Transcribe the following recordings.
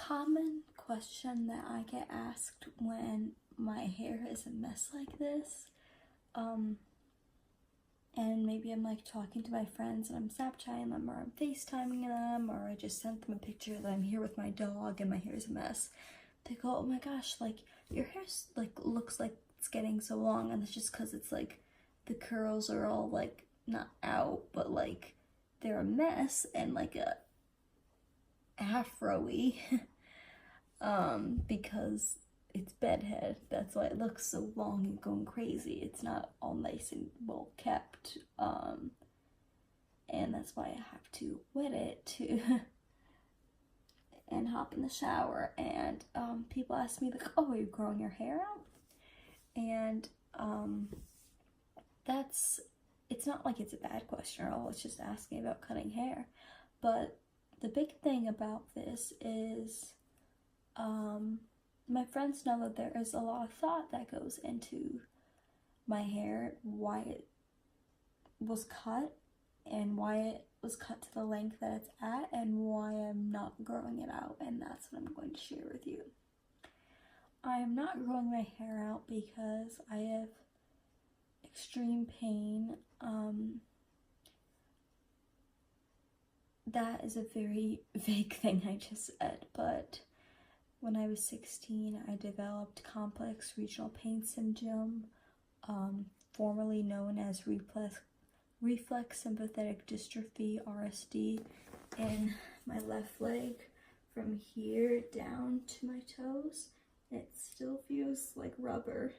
common question that I get asked when my hair is a mess like this, and maybe I'm like talking to my friends and I'm Snapchatting them, or I'm FaceTiming them, or I just sent them a picture that I'm here with my dog and my hair is a mess. They go, oh my gosh, like your hair's like looks like it's getting so long, and it's just because it's like the curls are all like not out, but like they're a mess and like a afro-y because it's bedhead. That's why it looks so long and going crazy. It's not all nice and well kept, and that's why I have to wet it to and hop in the shower. And people ask me like, oh, are you growing your hair out? And it's not like it's a bad question at all. It's just asking about cutting hair. But the big thing about this is my friends know that there is a lot of thought that goes into my hair, why it was cut and why it was cut to the length that it's at, and why I'm not growing it out, and that's what I'm going to share with you. I am not growing my hair out because I have extreme pain. That is a very vague thing I just said, but when I was 16, I developed complex regional pain syndrome, formerly known as reflex sympathetic dystrophy, RSD, in my left leg from here down to my toes. It still feels like rubber.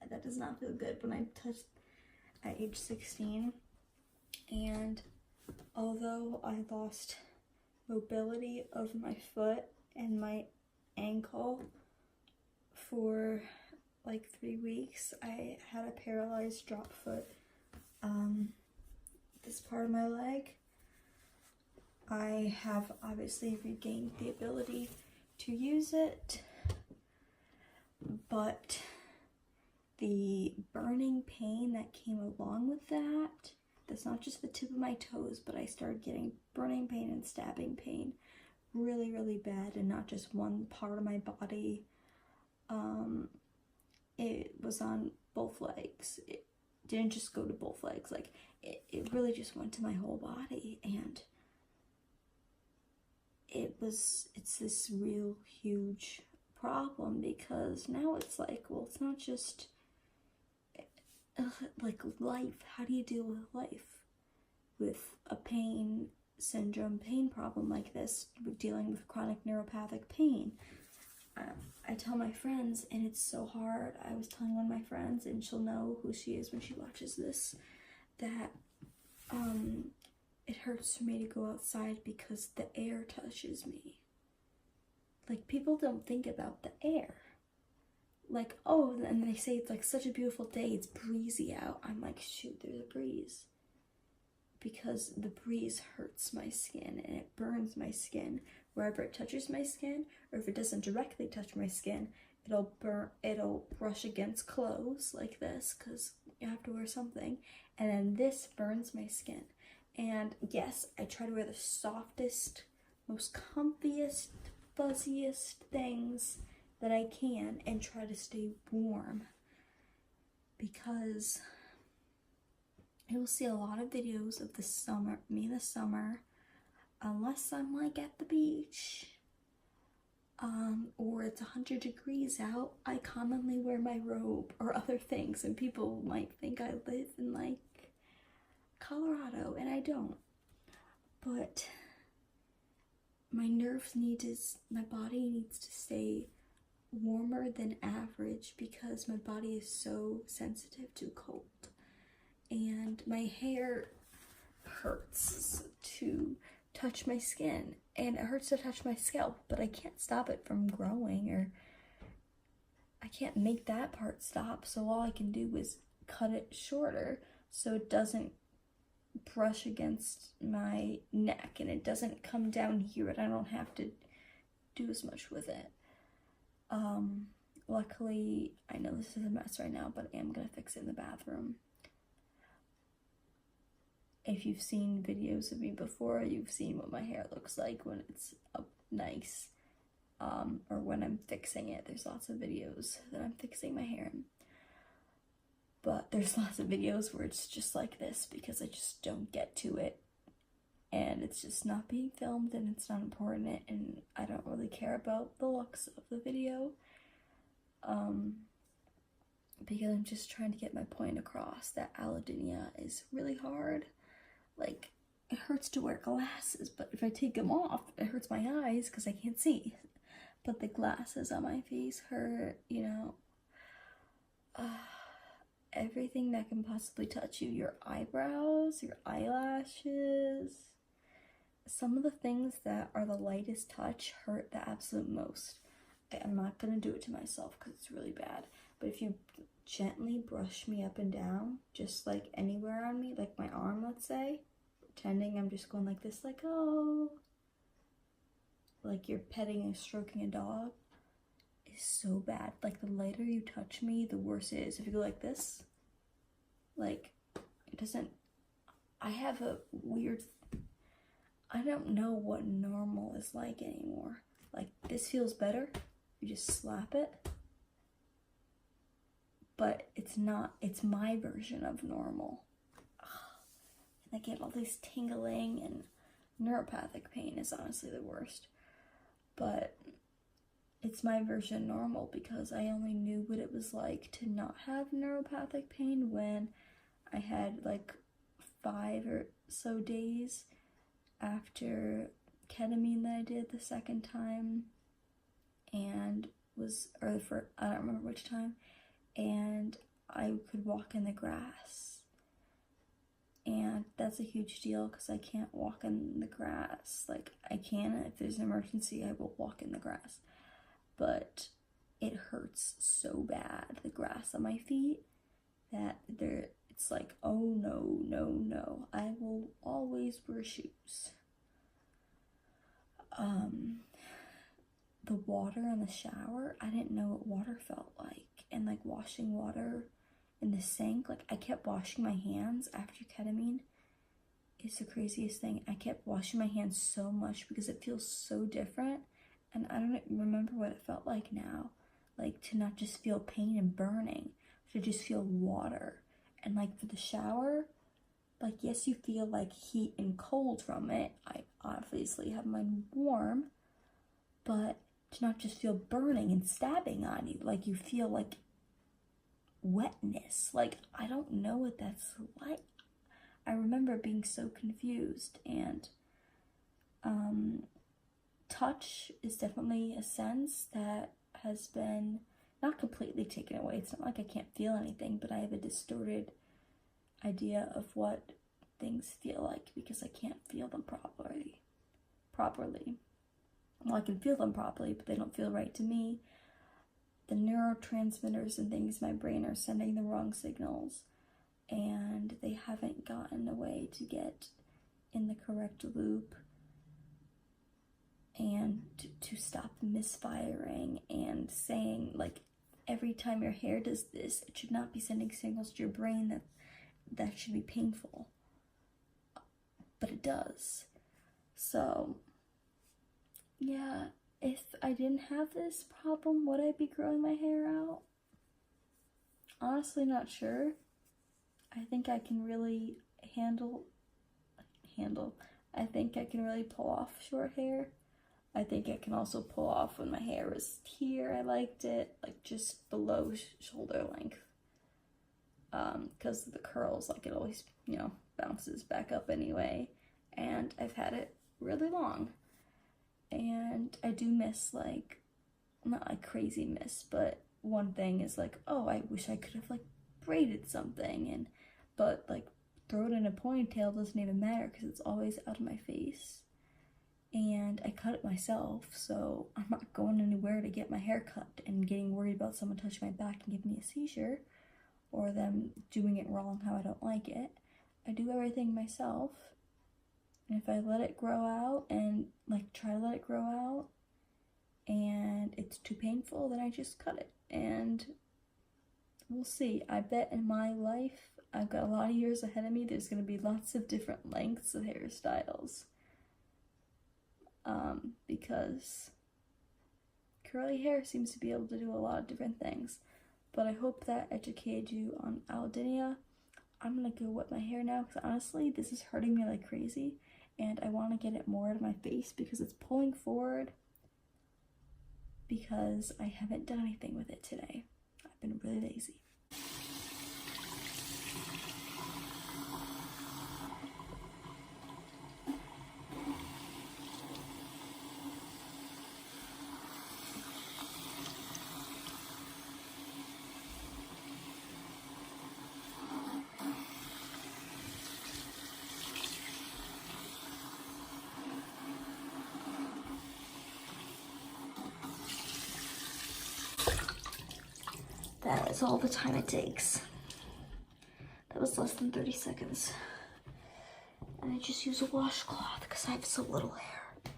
That does not feel good when I touched at age 16. And although I lost mobility of my foot and my ankle for like 3 weeks, I had a paralyzed drop foot. This part of my leg, I have obviously regained the ability to use it, but the burning pain that came along with that's not just the tip of my toes, but I started getting burning pain and stabbing pain really, really bad, and not just one part of my body. It was on both legs. It didn't just go to both legs, like it really just went to my whole body, and it's this real huge problem, because now it's like, well, it's not just like life. How do you deal with life with a pain problem like this, dealing with chronic neuropathic pain? I tell my friends, and it's so hard. I was telling one of my friends, and she'll know who she is when she watches this, that it hurts for me to go outside because the air touches me. Like, people don't think about the air. Like, oh, and they say it's like such a beautiful day, it's breezy out. I'm like, shoot, there's a breeze. Because the breeze hurts my skin and it burns my skin wherever it touches my skin, or if it doesn't directly touch my skin, it'll brush against clothes like this, because you have to wear something, and then this burns my skin. And yes, I try to wear the softest, most comfiest, fuzziest things that I can and try to stay warm, because you'll see a lot of videos of me in the summer, unless I'm like at the beach, or it's 100 degrees out, I commonly wear my robe or other things, and people might think I live in like Colorado, and I don't. But my body needs to stay warmer than average, because my body is so sensitive to cold. And my hair hurts to touch my skin, and it hurts to touch my scalp, but I can't stop it from growing, or I can't make that part stop, so all I can do is cut it shorter so it doesn't brush against my neck and it doesn't come down here, and I don't have to do as much with it. Luckily, I know this is a mess right now, but I am gonna fix it in the bathroom. If you've seen videos of me before, you've seen what my hair looks like when it's up nice or when I'm fixing it. There's lots of videos that I'm fixing my hair in. But there's lots of videos where it's just like this because I just don't get to it. And it's just not being filmed and it's not important and I don't really care about the looks of the video. Because I'm just trying to get my point across that allodynia is really hard. Like, it hurts to wear glasses, but if I take them off, it hurts my eyes because I can't see. But the glasses on my face hurt, you know. Everything that can possibly touch you, your eyebrows, your eyelashes. Some of the things that are the lightest touch hurt the absolute most. I'm not gonna do it to myself because it's really bad. But if you gently brush me up and down, just like anywhere on me, like my arm, let's say, pretending I'm just going like this, like, oh, like you're petting and stroking a dog, is so bad. Like, the lighter you touch me, the worse it is. If you go like this, like, it doesn't, I have a weird, I don't know what normal is like anymore. Like, this feels better. You just slap it. But it's not, it's my version of normal. And I get all this tingling, and neuropathic pain is honestly the worst. But it's my version normal because I only knew what it was like to not have neuropathic pain when I had like 5 or so days after ketamine that I did the second time, and I don't remember which time, and I could walk in the grass. And that's a huge deal because I can't walk in the grass. Like, I can, if there's an emergency, I will walk in the grass. But it hurts so bad, the grass on my feet, that it's like, oh no, no, no. I will always wear shoes. The water in the shower, I didn't know what water felt like. And like washing water in the sink, like I kept washing my hands after ketamine. It's the craziest thing. I kept washing my hands so much because it feels so different. And I don't remember what it felt like now. Like, to not just feel pain and burning, to just feel water. And like for the shower, like, yes, you feel like heat and cold from it. I obviously have mine warm, but to not just feel burning and stabbing on you, like you feel like wetness. Like, I don't know what that's like. I remember being so confused. And touch is definitely a sense that has been not completely taken away. It's not like I can't feel anything, but I have a distorted idea of what things feel like because I can't feel them properly. Well, I can feel them properly, but they don't feel right to me. The neurotransmitters and things in my brain are sending the wrong signals, and they haven't gotten a way to get in the correct loop and to stop misfiring and saying, like, every time your hair does this, it should not be sending signals to your brain that should be painful. But it does. So, yeah, if I didn't have this problem, would I be growing my hair out? Honestly, not sure. I think I can really I think I can really pull off short hair. I think I can also pull off when my hair was here. I liked it, like, just below shoulder length. Because of the curls, like, it always, you know, bounces back up anyway. And I've had it really long. And I do miss, like, not like crazy miss, but one thing is like, oh, I wish I could have like braided something, but like throw it in a ponytail doesn't even matter because it's always out of my face. And I cut it myself, so I'm not going anywhere to get my hair cut and getting worried about someone touching my back and giving me a seizure, or them doing it wrong how I don't like it. I do everything myself. And if I let it grow out and like try to let it grow out and it's too painful, then I just cut it. And we'll see. I bet in my life, I've got a lot of years ahead of me, there's going to be lots of different lengths of hairstyles. Because curly hair seems to be able to do a lot of different things. But I hope that educated you on allodynia. I'm gonna go wet my hair now because honestly, this is hurting me like crazy. And I want to get it more out of my face because it's pulling forward because I haven't done anything with it today. I've been really lazy. That is all the time it takes. That was less than 30 seconds. And I just use a washcloth because I have so little hair.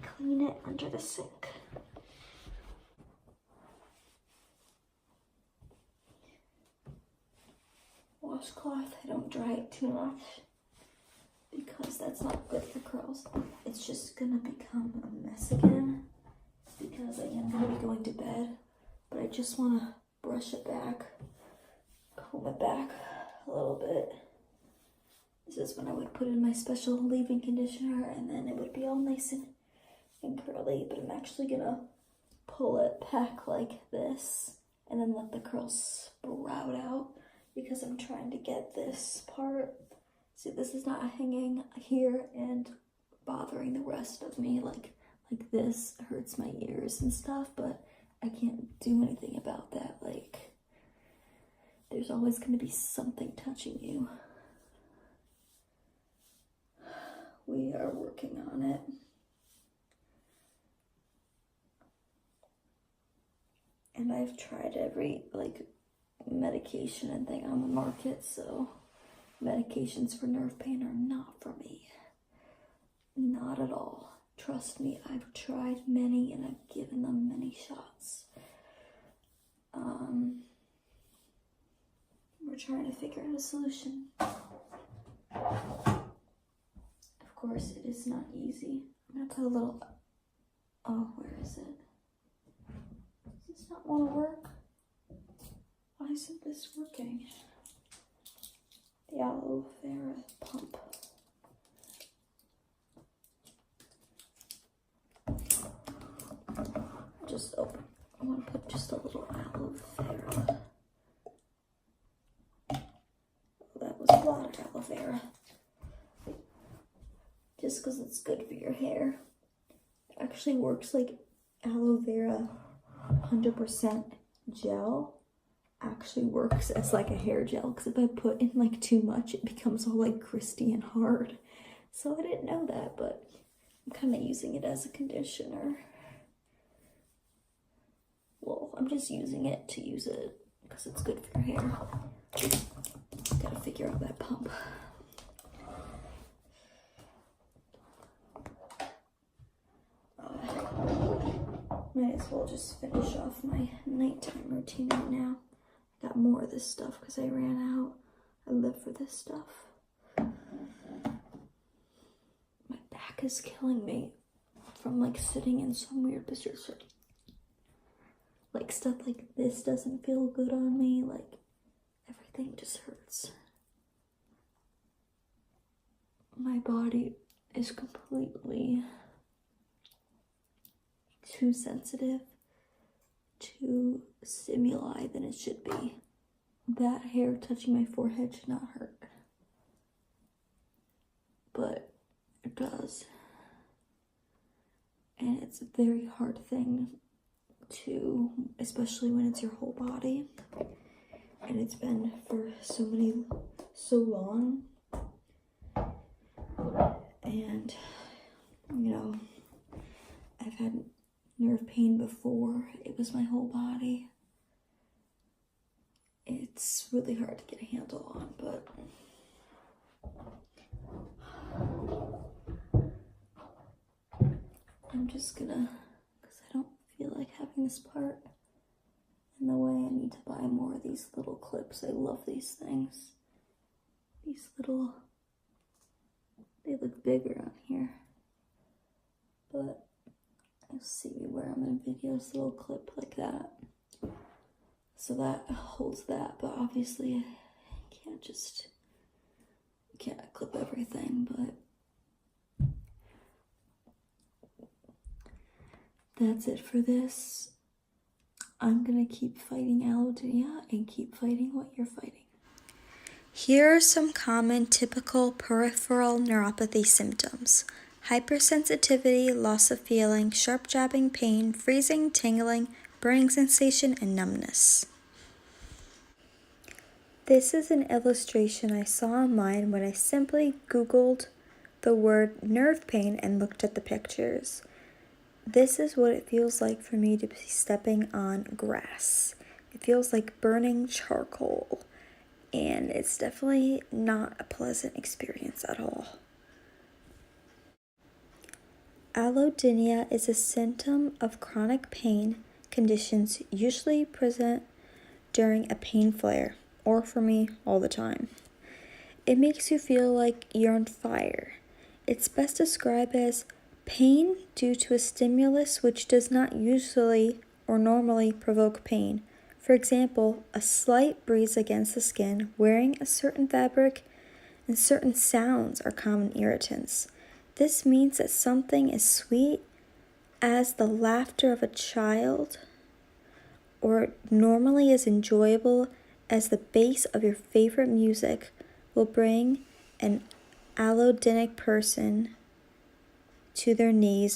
Clean it under the sink. Washcloth, I don't dry it too much because that's not good for curls. It's just gonna become a mess again because I am gonna be going to bed. But I just want to brush it back, comb it back a little bit. This is when I would put in my special leave-in conditioner and then it would be all nice and curly. But I'm actually going to pull it back like this and then let the curls sprout out because I'm trying to get this part. See, this is not hanging here and bothering the rest of me like this. It hurts my ears and stuff, but I can't do anything about that. Like, there's always going to be something touching you. We are working on it. And I've tried every, like, medication and thing on the market, so medications for nerve pain are not for me. Not at all. Trust me, I've tried many and I've given them many shots. We're trying to figure out a solution. Of course, it is not easy. I'm gonna put a little, oh, where is it? Does this not want to work? Why isn't this working? The aloe vera pump. Just open. I want to put just a little aloe vera. That was a lot of aloe vera. Just because it's good for your hair. It actually works like aloe vera 100% gel actually works as like a hair gel, because if I put in like too much it becomes all like crusty and hard. So I didn't know that, but I'm kind of using it as a conditioner. Well, I'm just using it to use it because it's good for your hair. Gotta figure out that pump. Might as well just finish off my nighttime routine right now. I got more of this stuff because I ran out. I live for this stuff. My back is killing me from like sitting in some weird position. Like stuff like this doesn't feel good on me. Like everything just hurts. My body is completely too sensitive to stimuli than it should be. That hair touching my forehead should not hurt, but it does. And it's a very hard thing to, especially when it's your whole body. And it's been for so long. And, you know, I've had nerve pain before. It was my whole body. It's really hard to get a handle on, but I'm just gonna, because I don't feel like having this part in the way. I need to buy more of these little clips. I love these things. These little, they look bigger on here, but you'll see me wear Instagram and videos, little clip like that. So that holds that, but obviously I can't clip everything, but that's it for this. I'm gonna keep fighting allodynia and keep fighting what you're fighting. Here are some common typical peripheral neuropathy symptoms: hypersensitivity, loss of feeling, sharp jabbing pain, freezing, tingling, burning sensation, and numbness. This is an illustration I saw online when I simply Googled the word nerve pain and looked at the pictures. This is what it feels like for me to be stepping on grass. It feels like burning charcoal, and it's definitely not a pleasant experience at all. Allodynia is a symptom of chronic pain conditions usually present during a pain flare, or for me, all the time. It makes you feel like you're on fire. It's best described as pain due to a stimulus which does not usually or normally provoke pain. For example, a slight breeze against the skin, wearing a certain fabric, and certain sounds are common irritants. This means that something as sweet as the laughter of a child, or normally as enjoyable as the bass of your favorite music, will bring an allodynic person to their knees